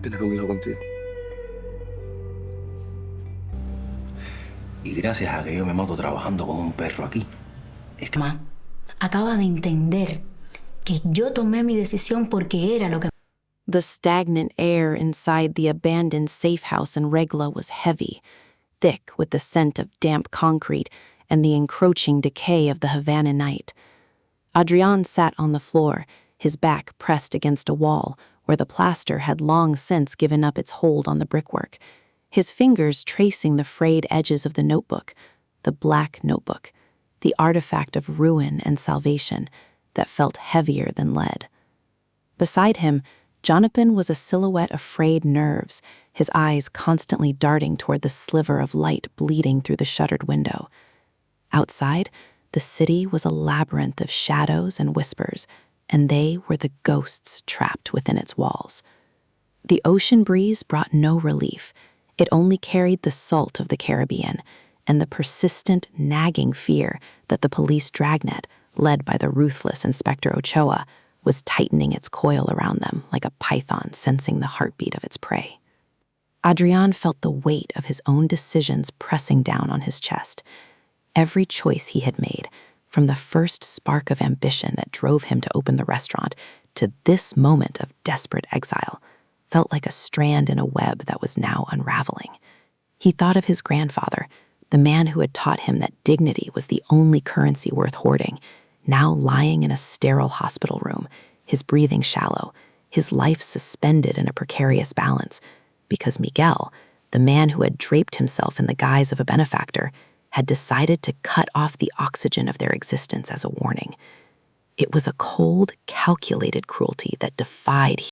tener un hijo contigo. Y gracias a que yo me mato trabajando como un perro aquí, es que... Mamá, acaba de entender que yo tomé mi decisión porque era lo que... The stagnant air inside the abandoned safe house in Regla was heavy, thick with the scent of damp concrete and the encroaching decay of the Havana night. Adrián sat on the floor, his back pressed against a wall where the plaster had long since given up its hold on the brickwork, his fingers tracing the frayed edges of the notebook, the black notebook, the artifact of ruin and salvation that felt heavier than lead. Beside him, Jonathan was a silhouette of frayed nerves, his eyes constantly darting toward the sliver of light bleeding through the shuttered window. Outside, the city was a labyrinth of shadows and whispers, and they were the ghosts trapped within its walls. The ocean breeze brought no relief. It only carried the salt of the Caribbean and the persistent, nagging fear that the police dragnet, led by the ruthless Inspector Ochoa, was tightening its coil around them like a python sensing the heartbeat of its prey. Adrián felt the weight of his own decisions pressing down on his chest. Every choice he had made, from the first spark of ambition that drove him to open the restaurant to this moment of desperate exile, felt like a strand in a web that was now unraveling. He thought of his grandfather, the man who had taught him that dignity was the only currency worth hoarding, now lying in a sterile hospital room, his breathing shallow, his life suspended in a precarious balance, because Miguel, the man who had draped himself in the guise of a benefactor, had decided to cut off the oxygen of their existence as a warning. It was a cold, calculated cruelty that defied